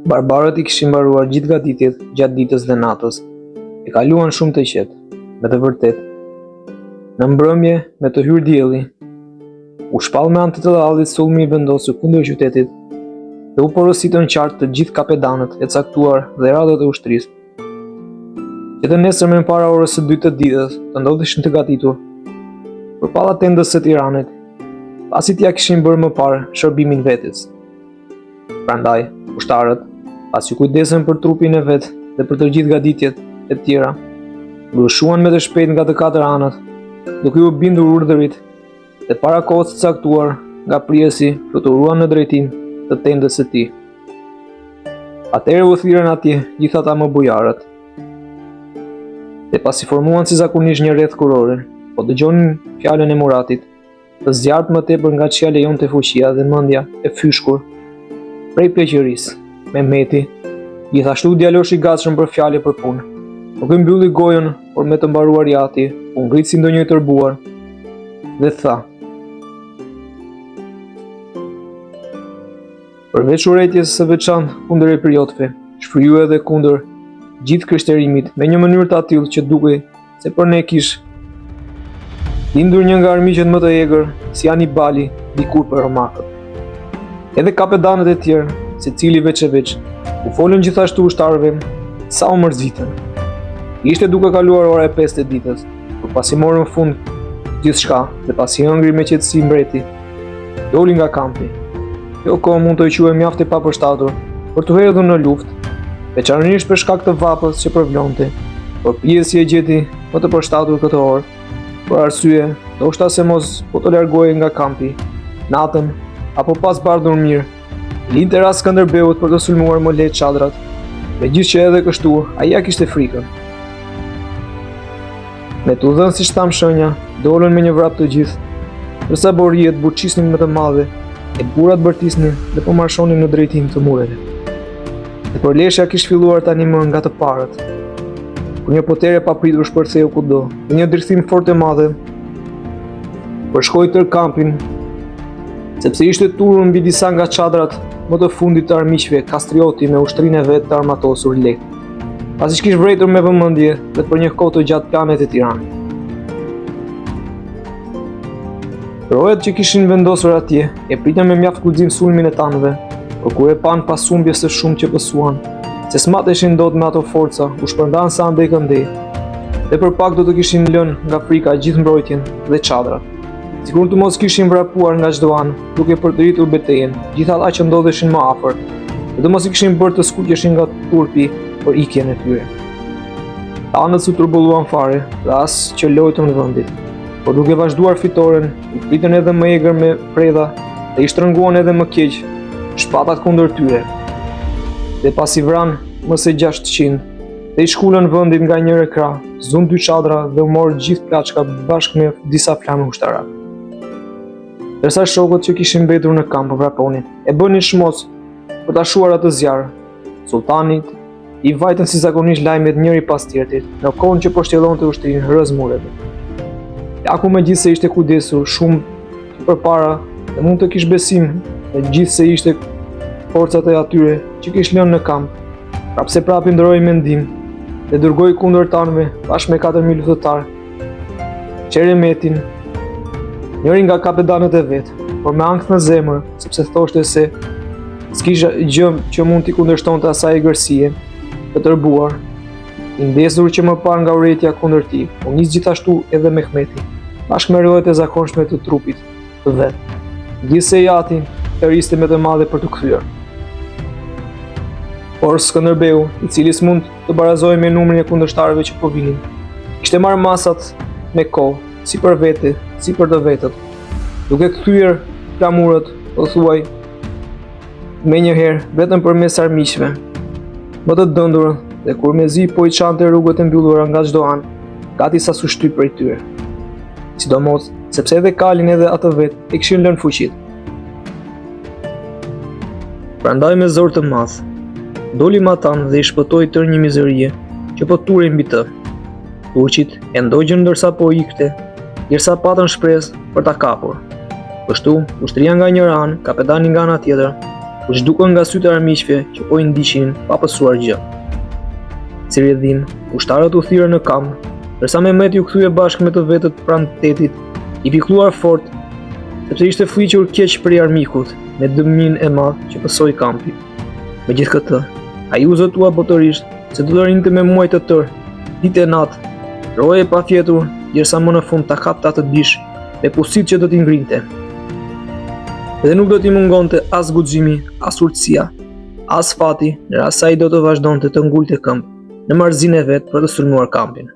Barbarët i kishin mbaruar gjithë gaditjet gjatë ditës dhe natës. E kaluan shumë të qetë, me të vërtet. Në mbrëmje, me të hyrë dielli, u shpall me anë të thellallit sulmi i vendosur kundër qytetit dhe u porositën qartë të gjithë kapedanët e caktuar dhe radhët e ushtrisë. Që të nesërmen para orës së 2 të ditës të ndodheshin të gatitur përpalla tendës së Tiranit, pasi t'ia kishin bërë më parë shërbimin vetes. Prandaj, ushtarët, pasi kujdesen për trupin e vet dhe për të gjithë gaditjet e tjera, mbushuan me të shpejt nga të 4 anët, duke u bindur urdhërit dhe para kohës së caktuar nga prijesi fluturuan në drejtim të tendës së tij. Atëherë u thirrën atje gjithë ata më bujarët. Dhe pasi formuan si zakonisht një rreth kurore, po dëgjonin fjalën e Muratit, të zjarrt më tepër nga ç'ia lejonte fuqia dhe mendja e fyshkur prej pleqërisë. Mehmeti, gjithashtu djalosh i gatshëm për fjalë për punë, nuk e mbylli gojën, por me të mbaruar jati, u ngrit si ndonjë i tërbuar dhe tha: "Përveç urrëties së veçantë kundër epriotëve, shfryu edhe kundër gjithë krishterimit me një mënyrë të atill që dukej se për ne kish lindur një nga armiqet më të egër, si Anibali, dikur për romakët. Edhe kapedanët e tjerë, secili veç e veç, u folën gjithashtu ushtarëve sa u mërzitën. Ishte duke kaluar ora e 5 të ditës, por pasi morën fund gjithçka dhe pasi hëngri me qetësi mbreti, doli nga kampi. Kjo kohë mund të quhet mjaft e papërshtatur për të hedhur në luftë, veçanërisht për shkak të vapës që përvlonte, por pjesi e gjeti më të përshtatur këtë orë, për arsye ndoshta se mos po të largohej nga kampi, natën apo pas bardhur mirë, linte rast Skënderbeut për të sulmuar më lehtë çadrat, megjithëse që edhe kështu ai ja kishte frikën. Me të dhënë si shtam shenja, dolën me një vrap të gjithë, ndërsa borriet buçisnin më të madhe, e burrat bërtisnin dhe po marshonin në drejtim të mureve. Dhe përleshja kishte filluar tani më nga të parët, kur një potere papritur shpërtheu kudo, dhe një ndryshim fort e madhe përshkoi tër kampin, sepse ishte turur mbi disa nga çadrat më të fundit të armiqve Kastrioti me ushtrinë e vet të armatosur lehtë, pasi kishte vrejtur me vëmendje dhe për një kohë të gjatë planet e Tiranit. Rojet që kishin vendosur atje e pritën me mjaft guxim sulmin e tanëve, por kur e pan pasumbjes së shumë që pësuan, se smateshin dot me ato forca, u shpërndan sa andej këndej, dhe për pak do të kishin lënë nga frika gjithë mbrojtjen dhe çadrat. Sikur të mos kishin vrapuar nga çdo anë, duke përdoritur betejën, gjithë ata që ndodheshin më afër, dhe të mos i kishin bërë të skuqeshin nga turpi për ikjen e tyre. Tanët u turbulluan fare, dhe as që lojtën në vendit, por duke vazhduar fitoren, i pritën edhe më egër me predha dhe i shtrënguan edhe më keq shpatat kundër tyre. Dhe pasi vranë më se 600, dhe i shkullën vendin nga një rekra, zun 2 çadra dhe u morë gjithë plaçka bashkë me disa flamë ushtarak. Ndërsa shokët që kishin mbetur në kamp vraponin, e bënin shmos për ta shuar atë zjarr. Sultanit i vajtën si zakonisht lajmet njëri pas tjetrit, në kohën që po shtjellonte ushtrinë rreth mureve. Jaku megjithse ishte kujdesur shumë përpara dhe mund të kishte besim megjithse ishte forcat e atyre që kishte lënë në kamp, prapse prapi ndroi mendim dhe dërgoi kundërtanëve bashkë me 4000 luftëtar Qeremetin, njëri nga kapedanët e vet, por me ankth në zemër, sepse thoshte se s'kishte gjë që mund t'i kundërshtonte asaj egërsie të tërbuar. I ndesur që më parë nga urrëtia kundër tij, u nis gjithashtu edhe Mehmeti, bashkë me rojet e zakonshme të trupit të vet, gjithse jati e riste me të madhe për të kthyer. Por Skënderbeu, i cili s'mund të barazojë me numrin e kundërshtarëve që po vinin, kishte marrë masat me kohë, si për vete, si për të vetët, duke kthyer flamurët, po thuaj, me njëherë vetëm përmes armiqve, më të dëndur, dhe kur mezi po i çante rrugët e mbyllura nga çdo anë, gati sa su shtyp prej tyre. Sidomos, sepse edhe Kalin edhe atë vet e kishin lënë fuqitë. Prandaj me zor të madh, doli matan dhe i shpëtoi tërë një mizerie që po turrej mbi të. Turqit e ndogjën ndërsa po ikte, derisa patën shpresë për ta kapur. Kështu, ushtria nga njëra anë, kapetani nga ana tjetër, u zhdukën nga sytë e armiqve që po i ndiqnin pa pësuar gjë. Si rrjedhim, ushtarët u thirrën në kamp, ndërsa Mehmeti u kthye bashkë me të vetët pranë tetit, i pikëlluar fort, sepse ishte fuqiur keq për armikut, me dëmin e madh që pësoi kampi. Megjithatë, ai u zotua botërisht se do të rrinte me muaj të tërë, ditë e natë, roje pa fjetur, derisa më në fund ta kapte atë bish me pusit që do t'i ngrinte. Dhe nuk do t'i mungonte as guximi, as urtësia, as fati, në rast se ai do të vazhdonte të ngulte këmbë në marrëzinë e vet për të sulmuar kampin.